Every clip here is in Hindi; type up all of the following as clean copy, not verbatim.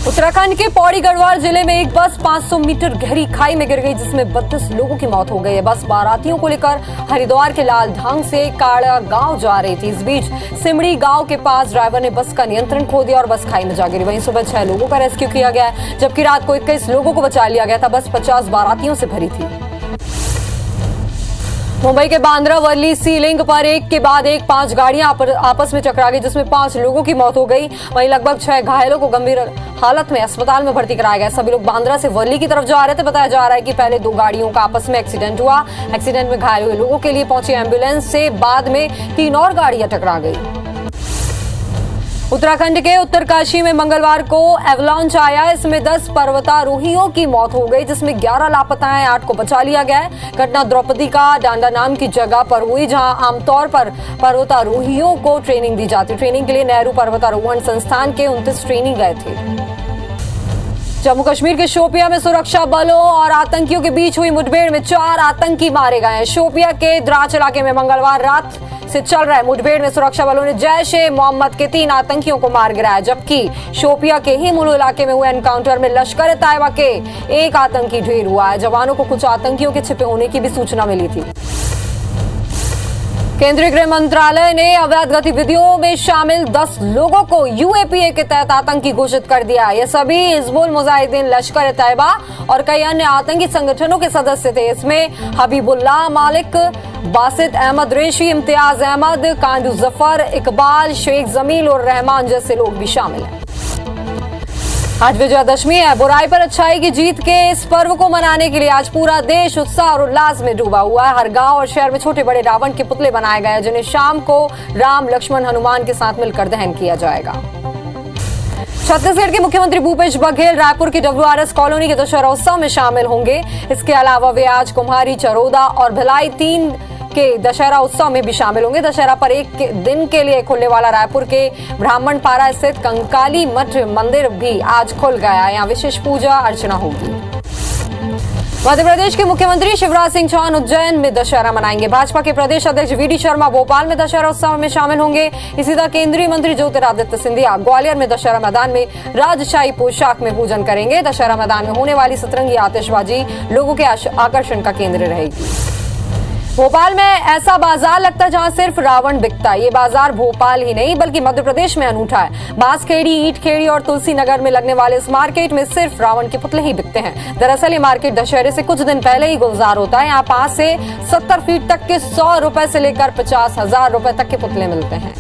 उत्तराखंड के पौड़ी गढ़वाल जिले में एक बस 500 मीटर गहरी खाई में गिर गई, जिसमें 32 लोगों की मौत हो गई है। बस बारातियों को लेकर हरिद्वार के लालढांग से काड़ा गांव जा रही थी। इस बीच सिमड़ी गांव के पास ड्राइवर ने बस का नियंत्रण खो दिया और बस खाई में जा गिरी। वहीं सुबह 6 लोगों का रेस्क्यू किया गया, जबकि रात को 21 लोगों को बचा लिया गया था। बस 50 बारातियों से भरी थी। मुंबई के बांद्रा वर्ली सी लिंक पर एक के बाद एक 5 गाड़ियां आपस में टकरा गई, जिसमें 5 लोगों की मौत हो गई। वहीं लगभग 6 घायलों को गंभीर हालत में अस्पताल में भर्ती कराया गया। सभी लोग बांद्रा से वर्ली की तरफ जा रहे थे। बताया जा रहा है कि पहले 2 गाड़ियों का आपस में एक्सीडेंट हुआ। एक्सीडेंट में घायल हुए लोगों के लिए पहुंची एम्बुलेंस से बाद में 3 और गाड़ियां टकरा गई। उत्तराखंड के उत्तरकाशी में मंगलवार को एवलांच आया। इसमें 10 पर्वतारोहियों की मौत हो गई, जिसमें 11 लापता हैं, 8 को बचा लिया गया है। घटना द्रौपदी का डांडा नाम की जगह पर हुई, जहां आमतौर पर पर्वतारोहियों को ट्रेनिंग दी जाती है। ट्रेनिंग के लिए नेहरू पर्वतारोहण संस्थान के 29 ट्रेनी गए थे। जम्मू कश्मीर के शोपिया में सुरक्षा बलों और आतंकियों के बीच हुई मुठभेड़ में 4 आतंकी मारे गए हैं। शोपिया के द्राच इलाके में मंगलवार रात से चल रहे मुठभेड़ में सुरक्षा बलों ने जैश-ए-मोहम्मद के 3 आतंकियों को मार गिराया, जबकि शोपिया के ही मुलू इलाके में हुए एनकाउंटर में लश्कर-ए-तैयबा के 1 आतंकी ढेर हुआ है। जवानों को कुछ आतंकियों के छिपे होने की भी सूचना मिली थी। केंद्रीय गृह मंत्रालय ने अवैध गतिविधियों में शामिल 10 लोगों को यूएपीए के तहत आतंकी घोषित कर दिया। ये सभी हिजबुल मुजाहिदीन, लश्कर-ए-तैयबा और कई अन्य आतंकी संगठनों के सदस्य थे। इसमें हबीबुल्लाह मालिक, बासित अहमद रेशी, इम्तियाज अहमद, कांडू जफर, इकबाल, शेख जमील और रहमान जैसे लोग भी शामिल हैं। आज विजयादशमी है। बुराई पर अच्छाई की जीत के इस पर्व को मनाने के लिए आज पूरा देश उत्साह और उल्लास में डूबा हुआ है। हर गांव और शहर में छोटे बड़े रावण के पुतले बनाए गए हैं, जिन्हें शाम को राम, लक्ष्मण, हनुमान के साथ मिलकर दहन किया जाएगा। छत्तीसगढ़ के मुख्यमंत्री भूपेश बघेल रायपुर की WRS कॉलोनी के दशहरा उत्सव में शामिल होंगे। इसके अलावा वे आज कुम्हारी, चरोदा और भिलाई 3 के दशहरा उत्सव में भी शामिल होंगे। दशहरा पर एक दिन के लिए खुलने वाला रायपुर के ब्राह्मणपारा स्थित कंकाली मठ मंदिर भी आज खुल गया है। यहाँ विशेष पूजा अर्चना होगी। मध्य प्रदेश के मुख्यमंत्री शिवराज सिंह चौहान उज्जैन में दशहरा मनाएंगे। भाजपा के प्रदेश अध्यक्ष VD शर्मा भोपाल में दशहरा उत्सव में शामिल होंगे। इसी तरह केंद्रीय मंत्री ज्योतिरादित्य सिंधिया ग्वालियर में दशहरा मैदान में राजशाही पोशाक में पूजन करेंगे। दशहरा मैदान में होने वाली सतरंगी आतिशबाजी लोगों के आकर्षण का केंद्र रहेगी। भोपाल में ऐसा बाजार लगता है जहां सिर्फ रावण बिकता है। ये बाजार भोपाल ही नहीं बल्कि मध्य प्रदेश में अनूठा है। बांसखेड़ी, ईंटखेड़ी और तुलसी नगर में लगने वाले इस मार्केट में सिर्फ रावण के पुतले ही बिकते हैं। दरअसल ये मार्केट दशहरे से कुछ दिन पहले ही गुलजार होता है। यहाँ 5 से 70 फीट तक के 100 रुपए से लेकर 50,000 रुपए तक के पुतले मिलते हैं।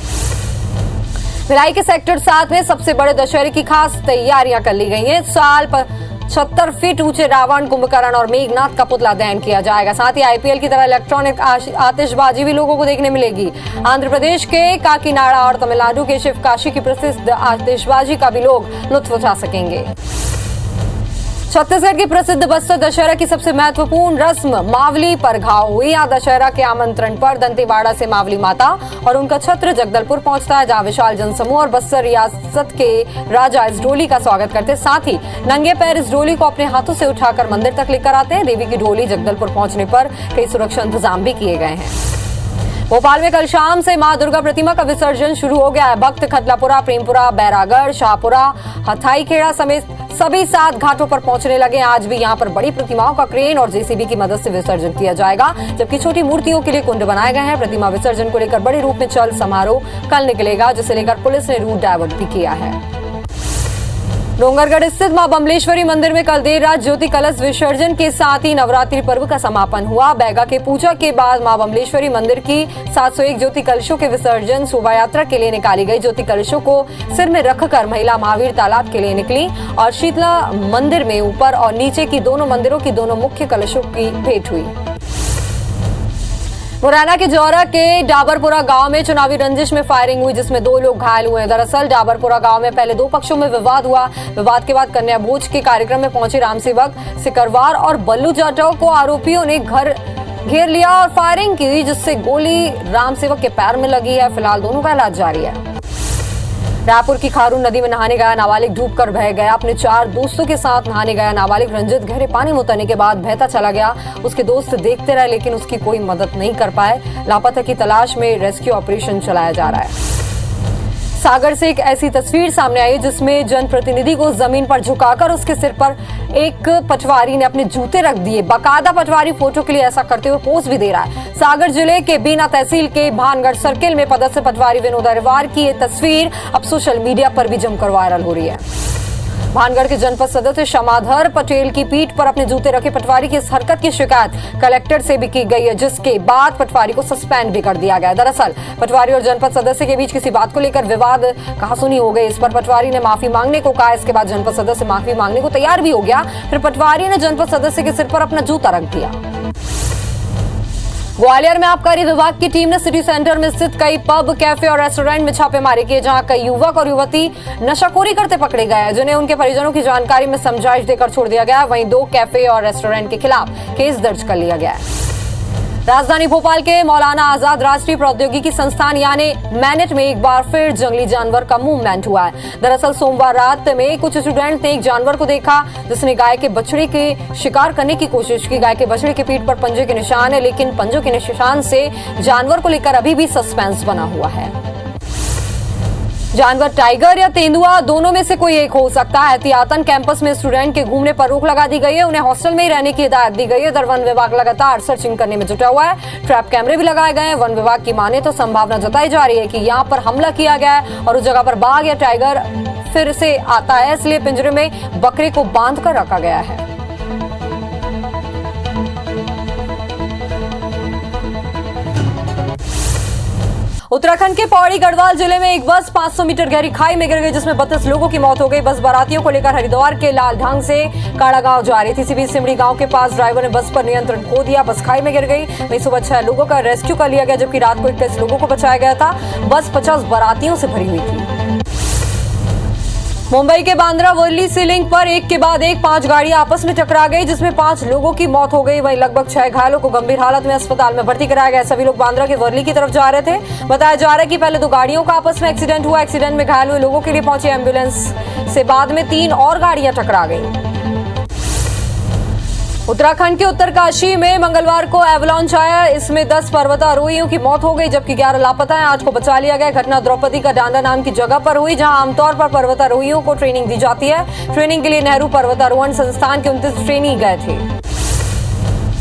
भिलाई के सेक्टर 7 में सबसे बड़े दशहरे की खास तैयारियां कर ली गई हैं। साल पर 76 फीट ऊंचे रावण, कुंभकर्ण और मेघनाथ का पुतला दहन किया जाएगा। साथ ही IPL की तरह इलेक्ट्रॉनिक आतिशबाजी भी लोगों को देखने मिलेगी। आंध्र प्रदेश के काकीनाडा और तमिलनाडु के शिवकाशी की प्रसिद्ध आतिशबाजी का भी लोग लुत्फ उठा सकेंगे। छत्तीसगढ़ की प्रसिद्ध बस्तर दशहरा की सबसे महत्वपूर्ण रस्म मावली पर घाव हुई। यहाँ दशहरा के आमंत्रण पर दंतेवाड़ा से मावली माता और उनका छत्र जगदलपुर पहुंचता है, जहाँ विशाल जनसमूह और बस्तर रियासत के राजा इस डोली का स्वागत करते। साथ ही नंगे पैर इस डोली को अपने हाथों से उठाकर मंदिर तक लेकर आते हैं। देवी की डोली जगदलपुर पहुंचने पर कई सुरक्षा इंतजाम भी किए गए हैं। भोपाल में कल शाम से मां दुर्गा प्रतिमा का विसर्जन शुरू हो गया है। भक्त खतलापुरा, प्रेमपुरा, बैरागढ़, शाहपुरा, हथाईखेड़ा समेत सभी 7 घाटों पर पहुंचने लगे। आज भी यहां पर बड़ी प्रतिमाओं का क्रेन और JCB की मदद से विसर्जन किया जाएगा, जबकि छोटी मूर्तियों के लिए कुंड बनाए गए हैं। प्रतिमा विसर्जन को लेकर बड़े रूप में चल समारोह कल निकलेगा, जिसे लेकर पुलिस ने रूट डायवर्ट भी किया है। डोंगरगढ़ स्थित मां बमलेश्वरी मंदिर में कल देर रात ज्योति कलश विसर्जन के साथ ही नवरात्रि पर्व का समापन हुआ। बैगा के पूजा के बाद मां बमलेश्वरी मंदिर की 701 ज्योति कलशों के विसर्जन शोभा यात्रा के लिए निकाली गई। ज्योति कलशों को सिर में रखकर महिला महावीर तालाब के लिए निकली और शीतला मंदिर में ऊपर और नीचे की दोनों मंदिरों की दोनों मुख्य कलशों की भेंट हुई। मुरैना के जौरा के डाबरपुरा गांव में चुनावी रंजिश में फायरिंग हुई, जिसमें 2 लोग घायल हुए। दरअसल डाबरपुरा गांव में पहले 2 पक्षों में विवाद हुआ। विवाद के बाद कन्या भोज के कार्यक्रम में पहुंचे रामसेवक सिकरवार और बल्लू जाटव को आरोपियों ने घर घेर लिया और फायरिंग की, जिससे गोली रामसेवक के पैर में लगी है। फिलहाल दोनों का इलाज जारी है। रायपुर की खारून नदी में नहाने गया नाबालिग डूबकर बह गया। अपने 4 दोस्तों के साथ नहाने गया नाबालिग रंजित गहरे पानी में उतरने के बाद बहता चला गया। उसके दोस्त देखते रहे लेकिन उसकी कोई मदद नहीं कर पाए। लापता की तलाश में रेस्क्यू ऑपरेशन चलाया जा रहा है। सागर से एक ऐसी तस्वीर सामने आई जिसमें जनप्रतिनिधि को जमीन पर झुकाकर उसके सिर पर एक पटवारी ने अपने जूते रख दिए। बाकायदा पटवारी फोटो के लिए ऐसा करते हुए पोज भी दे रहा है। सागर जिले के बीना तहसील के भानगढ़ सर्किल में पदस्थ पटवारी विनोद अग्रवाल की ये तस्वीर अब सोशल मीडिया पर भी जमकर वायरल हो रही है। भानगढ़ के जनपद सदस्य क्षमाधर पटेल की पीठ पर अपने जूते रखे पटवारी की इस हरकत की शिकायत कलेक्टर से भी की गई है, जिसके बाद पटवारी को सस्पेंड भी कर दिया गया। दरअसल पटवारी और जनपद सदस्य के बीच किसी बात को लेकर विवाद कहासुनी हो गई। इस पर पटवारी ने माफी मांगने को कहा। इसके बाद जनपद सदस्य माफी मांगने को तैयार भी हो गया। फिर पटवारी ने जनपद सदस्य के सिर पर अपना जूता रख दिया। ग्वालियर में आबकारी विभाग की टीम ने सिटी सेंटर में स्थित कई पब, कैफे और रेस्टोरेंट में छापेमारी की, जहां कई युवक और युवती नशाखोरी करते पकड़े गए हैं, जिन्हें उनके परिजनों की जानकारी में समझाइश देकर छोड़ दिया गया। वहीं 2 कैफे और रेस्टोरेंट के खिलाफ केस दर्ज कर लिया गया है। राजधानी भोपाल के मौलाना आजाद राष्ट्रीय प्रौद्योगिकी संस्थान यानी मैनेट में एक बार फिर जंगली जानवर का मूवमेंट हुआ है। दरअसल सोमवार रात में कुछ स्टूडेंट ने एक जानवर को देखा जिसने गाय के बछड़े के शिकार करने की कोशिश की। गाय के बछड़े के पीठ पर पंजे के निशान है, लेकिन पंजों के निशान से जानवर को लेकर अभी भी सस्पेंस बना हुआ है। जानवर टाइगर या तेंदुआ दोनों में से कोई एक हो सकता है। एहतियातन कैंपस में स्टूडेंट के घूमने पर रोक लगा दी गई है। उन्हें हॉस्टल में ही रहने की हिदायत दी गई है। इधर वन विभाग लगातार सर्चिंग करने में जुटा हुआ है। ट्रैप कैमरे भी लगाए गए हैं। वन विभाग की माने तो संभावना जताई जा रही है कि यहाँ पर हमला किया गया है और उस जगह पर बाघ या टाइगर फिर से आता है, इसलिए पिंजरे में बकरे को बांध कर रखा गया है। उत्तराखंड के पौड़ी गढ़वाल जिले में एक बस 500 मीटर गहरी खाई में गिर गई, जिसमें 32 लोगों की मौत हो गई। बस बारातियों को लेकर हरिद्वार के लालढांग से काड़ागांव जा रही थी। इसी बीच सिमड़ी गांव के पास ड्राइवर ने बस पर नियंत्रण खो दिया। बस खाई में गिर गई। वहीं सुबह 6 लोगों का रेस्क्यू कर लिया गया, जबकि रात को 21 लोगों को बचाया गया था। बस 50 बारातियों से भरी हुई थी। मुंबई के बांद्रा वर्ली सी लिंक पर एक के बाद एक 5 गाड़ियां आपस में टकरा गई, जिसमें 5 लोगों की मौत हो गई। वहीं लगभग 6 घायलों को गंभीर हालत में अस्पताल में भर्ती कराया गया। सभी लोग बांद्रा के वर्ली की तरफ जा रहे थे। बताया जा रहा है कि पहले 2 गाड़ियों का आपस में एक्सीडेंट हुआ। एक्सीडेंट में घायल हुए लोगों के लिए पहुंची एम्बुलेंस से बाद में 3 और गाड़ियां टकरा गई। उत्तराखंड के उत्तरकाशी में मंगलवार को एवलांच आया। इसमें 10 पर्वतारोहियों की मौत हो गई, जबकि 11 लापता हैं। 8 को बचा लिया गया। घटना द्रौपदी का डांडा नाम की जगह पर हुई, जहां आमतौर पर पर्वतारोहियों को ट्रेनिंग दी जाती है। ट्रेनिंग के लिए नेहरू पर्वतारोहण संस्थान के 29 ट्रेनी गए थे।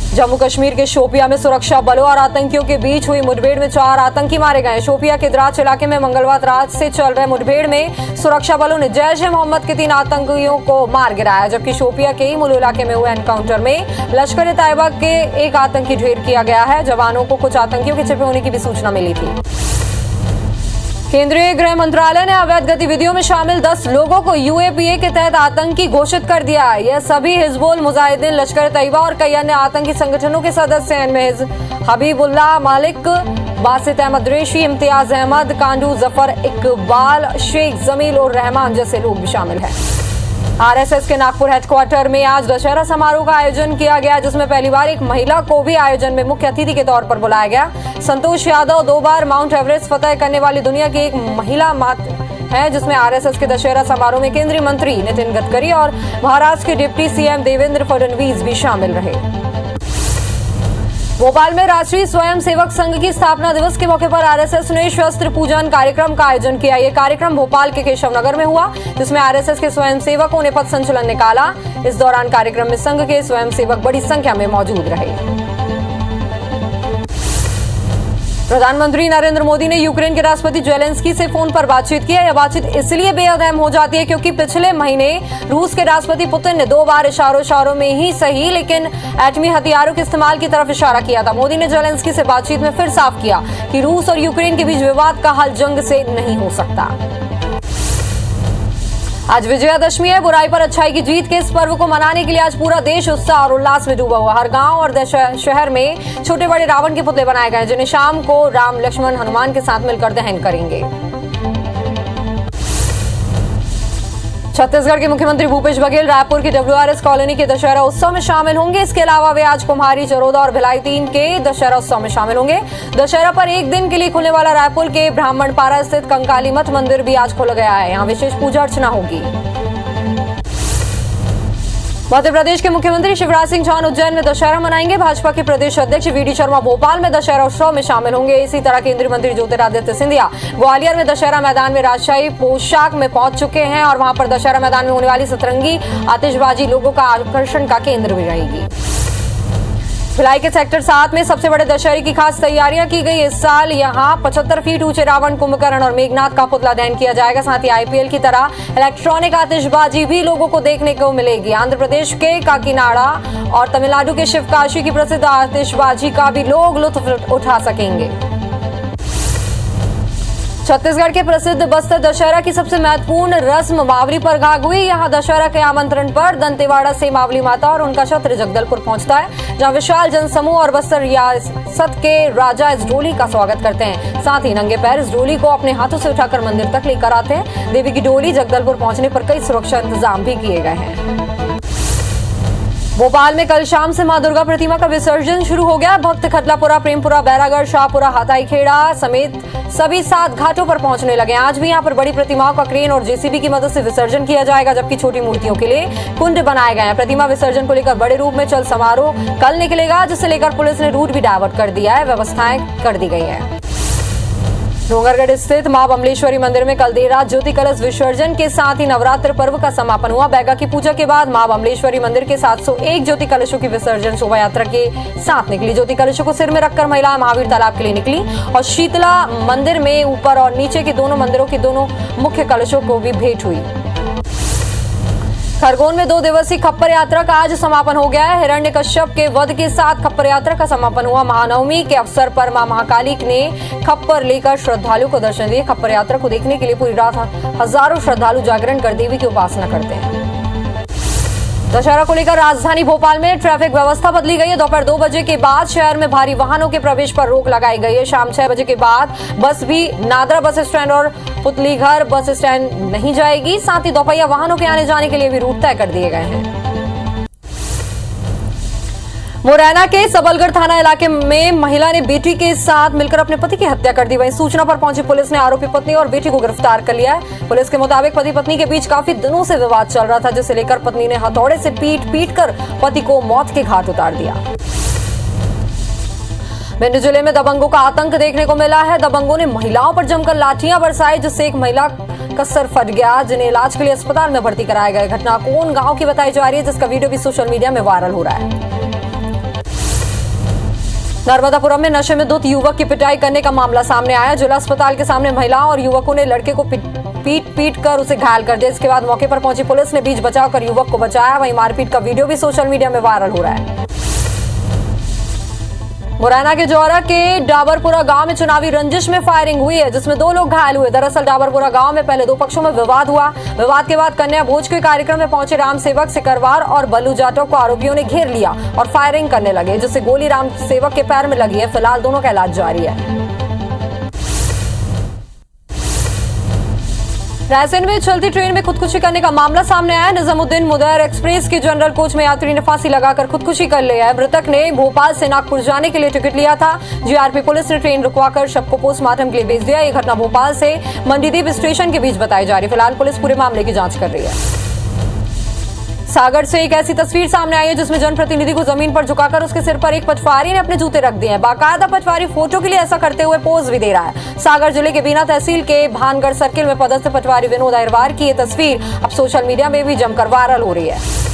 जम्मू कश्मीर के शोपिया में सुरक्षा बलों और आतंकियों के बीच हुई मुठभेड़ में 4 आतंकी मारे गए। शोपिया के द्राच इलाके में मंगलवार रात से चल रहे मुठभेड़ में सुरक्षा बलों ने जैश-ए-मोहम्मद के 3 आतंकियों को मार गिराया, जबकि शोपिया के ही मुलू इलाके में हुए एनकाउंटर में लश्कर-ए-तैयबा के एक आतंकी ढेर किया गया है। जवानों को कुछ आतंकियों के छिपे होने की भी सूचना मिली थी। केंद्रीय गृह मंत्रालय ने अवैध गतिविधियों में शामिल 10 लोगों को यूएपीए के तहत आतंकी घोषित कर दिया है। यह सभी हिजबुल मुजाहिदीन, लश्कर-ए-तैयबा और कई अन्य आतंकी संगठनों के सदस्य हैं। इनमें हबीबुल्लाह मालिक, बासित अहमद रेशी, इम्तियाज अहमद, कांडू जफर इकबाल, शेख जमील और रहमान जैसे लोग भी शामिल हैं। आरएसएस के नागपुर हेडक्वार्टर में आज दशहरा समारोह का आयोजन किया गया, जिसमें पहली बार एक महिला को भी आयोजन में मुख्य अतिथि के तौर पर बुलाया गया। संतोष यादव 2 बार माउंट एवरेस्ट फतह करने वाली दुनिया की एक महिला मात्र है, जिसमें आरएसएस के दशहरा समारोह में केंद्रीय मंत्री नितिन गडकरी और महाराष्ट्र के डिप्टी सीएम देवेंद्र फडणवीस भी शामिल रहे। भोपाल में राष्ट्रीय स्वयंसेवक संघ की स्थापना दिवस के मौके पर आरएसएस ने शस्त्र पूजन कार्यक्रम का आयोजन किया। ये कार्यक्रम भोपाल के केशवनगर में हुआ, जिसमें आरएसएस के स्वयंसेवकों ने पथ संचलन निकाला। इस दौरान कार्यक्रम में संघ के स्वयंसेवक बड़ी संख्या में मौजूद रहे। प्रधानमंत्री नरेंद्र मोदी ने यूक्रेन के राष्ट्रपति जेलेंस्की से फोन पर बातचीत की है। यह बातचीत इसलिए बेहद अहम हो जाती है क्योंकि पिछले महीने रूस के राष्ट्रपति पुतिन ने 2 बार इशारों में ही सही, लेकिन एटमी हथियारों के इस्तेमाल की तरफ इशारा किया था। मोदी ने जेलेंस्की से बातचीत में फिर साफ किया कि रूस और यूक्रेन के बीच विवाद का हल जंग से नहीं हो सकता। आज विजयादशमी है। बुराई पर अच्छाई की जीत के इस पर्व को मनाने के लिए आज पूरा देश उत्साह और उल्लास में डूबा हुआ। हर गांव और शहर में छोटे बड़े रावण के पुतले बनाए गए, जिन्हें शाम को राम, लक्ष्मण, हनुमान के साथ मिलकर दहन करेंगे। छत्तीसगढ़ के मुख्यमंत्री भूपेश बघेल रायपुर के WRS कॉलोनी के दशहरा उत्सव में शामिल होंगे। इसके अलावा वे आज कुम्हारी, चरोदा और भिलाई 3 के दशहरा उत्सव में शामिल होंगे। दशहरा पर एक दिन के लिए खुलने वाला रायपुर के ब्राह्मणपारा स्थित कंकाली मठ मंदिर भी आज खुल गया है। यहाँ विशेष पूजा अर्चना होगी। मध्य प्रदेश के मुख्यमंत्री शिवराज सिंह चौहान उज्जैन में दशहरा मनाएंगे। भाजपा के प्रदेश अध्यक्ष वी.डी. शर्मा भोपाल में दशहरा उत्सव में शामिल होंगे। इसी तरह केंद्रीय मंत्री ज्योतिरादित्य सिंधिया ग्वालियर में दशहरा मैदान में राजशाही पोशाक में पहुंच चुके हैं और वहां पर दशहरा मैदान में होने वाली सतरंगी आतिशबाजी लोगों का आकर्षण का केंद्र भी रहेगी। भिलाई के सेक्टर 7 में सबसे बड़े दशहरे की खास तैयारियां की गई। इस साल यहां 75 फीट ऊंचे रावण, कुंभकर्ण और मेघनाथ का पुतला दहन किया जाएगा। साथ ही आईपीएल की तरह इलेक्ट्रॉनिक आतिशबाजी भी लोगों को देखने को मिलेगी। आंध्र प्रदेश के काकीनाडा और तमिलनाडु के शिवकाशी की प्रसिद्ध आतिशबाजी का भी लोग लुत्फ उठा सकेंगे। छत्तीसगढ़ के प्रसिद्ध बस्तर दशहरा की सबसे महत्वपूर्ण रस्म मावली पर घाघ हुई। यहाँ दशहरा के आमंत्रण पर दंतेवाड़ा से मावली माता और उनका छत्र जगदलपुर पहुंचता है, जहां विशाल जनसमूह और बस्तर रियासत के राजा इस डोली का स्वागत करते हैं। साथ ही नंगे पैर इस डोली को अपने हाथों से उठाकर मंदिर तक लेकर आते हैं। देवी की डोली जगदलपुर पहुंचने पर कई सुरक्षा इंतजाम भी किए गए हैं। भोपाल में कल शाम से मां दुर्गा प्रतिमा का विसर्जन शुरू हो गया। भक्त खटलापुरा, प्रेमपुरा, बैरागढ़, शाहपुरा, हाथाईखेड़ा समेत सभी 7 घाटों पर पहुंचने लगे। आज भी यहां पर बड़ी प्रतिमाओं का क्रेन और जेसीबी की मदद से विसर्जन किया जाएगा, जबकि छोटी मूर्तियों के लिए कुंड बनाए गए हैं। प्रतिमा विसर्जन को लेकर बड़े रूप में चल समारोह कल निकलेगा, जिसे लेकर पुलिस ने रूट भी डायवर्ट कर दिया है। व्यवस्थाएं कर दी गई है। डोंगरगढ़ स्थित मां बमलेश्वरी मंदिर में कल देर रात ज्योति कलश विसर्जन के साथ ही नवरात्र पर्व का समापन हुआ। बैगा की पूजा के बाद मां बमलेश्वरी मंदिर के 701 ज्योति कलशों की विसर्जन शोभा यात्रा के साथ निकली। ज्योति कलशों को सिर में रखकर महिला महावीर तालाब के लिए निकली और शीतला मंदिर में ऊपर और नीचे के दोनों मंदिरों के दोनों मुख्य कलशों को भी भेंट हुई। खरगोन में 2 दिवसीय खप्पर यात्रा का आज समापन हो गया है। हिरण्यकश्यप के वध के साथ खप्पर यात्रा का समापन हुआ। महानवमी के अवसर पर मां महाकाली ने खप्पर लेकर श्रद्धालुओं को दर्शन दिए। खप्पर यात्रा को देखने के लिए पूरी रात हजारों श्रद्धालु जागरण कर देवी की उपासना करते हैं। दशहरा को लेकर राजधानी भोपाल में ट्रैफिक व्यवस्था बदली गई है। दोपहर 2 बजे के बाद शहर में भारी वाहनों के प्रवेश पर रोक लगाई गई है। शाम 6 बजे के बाद बस भी नादरा बस स्टैंड और पुतलीघर बस स्टैंड नहीं जाएगी। साथ ही दोपहिया वाहनों के आने जाने के लिए भी रूट तय कर दिए गए हैं। मुरैना के सबलगढ़ थाना इलाके में महिला ने बेटी के साथ मिलकर अपने पति की हत्या कर दी। वहीं सूचना पर पहुंची पुलिस ने आरोपी पत्नी और बेटी को गिरफ्तार कर लिया है। पुलिस के मुताबिक पति पत्नी के बीच काफी दिनों से विवाद चल रहा था, जिसे लेकर पत्नी ने हथौड़े से पीट कर पति को मौत के घाट उतार दिया। भिंड जिले में दबंगों का आतंक देखने को मिला है। दबंगों ने महिलाओं पर जमकर लाठियां बरसाई, जिससे एक महिला का सर फट गया, जिन्हें इलाज के लिए अस्पताल में भर्ती कराया गया। घटना कोन गांव की बताई जा रही है, जिसका वीडियो भी सोशल मीडिया में वायरल हो रहा है। नर्मदापुरम में नशे में धुत युवक की पिटाई करने का मामला सामने आया। जिला अस्पताल के सामने महिलाओं और युवकों ने लड़के को पीट कर उसे घायल कर दिया। इसके बाद मौके पर पहुंची पुलिस ने बीच बचाव कर युवक को बचाया। वहीं मारपीट का वीडियो भी सोशल मीडिया में वायरल हो रहा है। मुरैना के जौरा के डाबरपुरा गांव में चुनावी रंजिश में फायरिंग हुई है, जिसमें 2 लोग घायल हुए। दरअसल डाबरपुरा गांव में पहले 2 पक्षों में विवाद हुआ। विवाद के बाद कन्या भोज के कार्यक्रम में पहुंचे राम सेवक सिकरवार और बल्लू जाटव को आरोपियों ने घेर लिया और फायरिंग करने लगे, जिससे गोली राम सेवक के पैर में लगी है। फिलहाल दोनों का इलाज जारी है। रायसेन में चलती ट्रेन में खुदकुशी करने का मामला सामने आया। निजामुद्दीन मुदैर एक्सप्रेस की जनरल कोच में यात्री ने फांसी लगाकर खुदकुशी कर लिया है। मृतक ने भोपाल से नागपुर जाने के लिए टिकट लिया था। जीआरपी पुलिस ने ट्रेन रुकवाकर शव को पोस्टमार्टम के लिए भेज दिया। यह घटना भोपाल से मंडीदीप स्टेशन के बीच बताई जा रही है। फिलहाल पुलिस पूरे मामले की जांच कर रही है। सागर से एक ऐसी तस्वीर सामने आई है, जिसमें जनप्रतिनिधि को जमीन पर झुकाकर उसके सिर पर एक पटवारी ने अपने जूते रख दिए हैं। बाकायदा पटवारी फोटो के लिए ऐसा करते हुए पोज भी दे रहा है। सागर जिले के बीना तहसील के भानगढ़ सर्किल में पदस्थ पटवारी विनोद अहिरवार की यह तस्वीर अब सोशल मीडिया में भी जमकर वायरल हो रही है।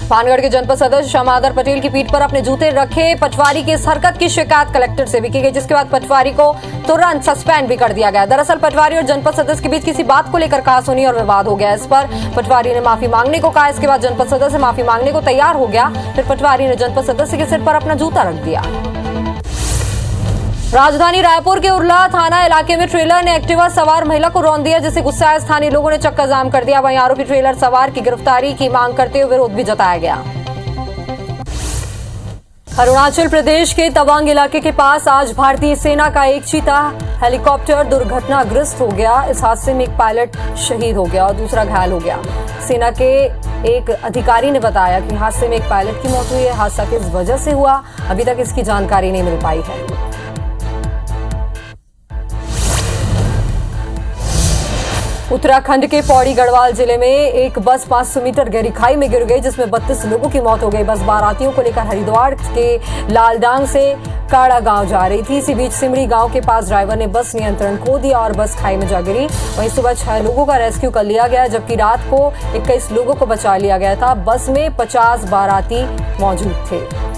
भानगढ़ के जनपद सदस्य श्यामाधर पटेल की पीठ पर अपने जूते रखे पटवारी की इस हरकत की शिकायत कलेक्टर से भी की गई, जिसके बाद पटवारी को तुरंत सस्पेंड भी कर दिया गया। दरअसल पटवारी और जनपद सदस्य के बीच किसी बात को लेकर कहासुनी और विवाद हो गया। इस पर पटवारी ने माफी मांगने को कहा। इसके बाद जनपद सदस्य माफी मांगने को तैयार हो गया। फिर पटवारी ने जनपद सदस्य के सिर पर अपना जूता रख दिया। राजधानी रायपुर के उरला थाना इलाके में ट्रेलर ने एक्टिवा सवार महिला को रौंद दिया, जिससे गुस्साए स्थानीय लोगों ने चक्का जाम कर दिया। वहीं आरोपी ट्रेलर सवार की गिरफ्तारी की मांग करते हुए विरोध भी जताया गया। अरुणाचल प्रदेश के तवांग इलाके के पास आज भारतीय सेना का एक चीता हेलीकॉप्टर दुर्घटनाग्रस्त हो गया। इस हादसे में एक पायलट शहीद हो गया और दूसरा घायल हो गया। सेना के एक अधिकारी ने बताया कि हादसे में एक पायलट की मौत हुई है। हादसा किस वजह से हुआ, अभी तक इसकी जानकारी नहीं मिल पाई है। उत्तराखंड के पौड़ी गढ़वाल जिले में एक बस 500 मीटर गहरी खाई में गिर गई, जिसमें 32 लोगों की मौत हो गई। बस बारातियों को लेकर हरिद्वार के लालडांग से काड़ा गांव जा रही थी। इसी बीच सिमड़ी गांव के पास ड्राइवर ने बस नियंत्रण खो दिया और बस खाई में जा गिरी। वहीं सुबह 6 लोगों का रेस्क्यू कर लिया गया, जबकि रात को 21 लोगों को बचा लिया गया था। बस में 50 बाराती मौजूद थे।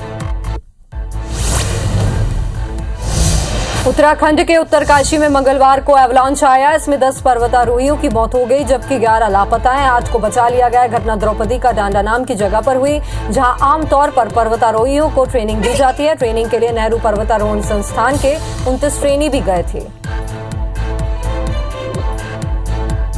उत्तराखंड के उत्तरकाशी में मंगलवार को एवलांच आया। इसमें 10 पर्वतारोहियों की मौत हो गई, जबकि 11 लापता हैं। 8 को बचा लिया गया। घटना द्रौपदी का डांडा नाम की जगह पर हुई, जहां आमतौर पर पर्वतारोहियों को ट्रेनिंग दी जाती है। ट्रेनिंग के लिए नेहरू पर्वतारोहण संस्थान के 29 ट्रेनी भी गए थे।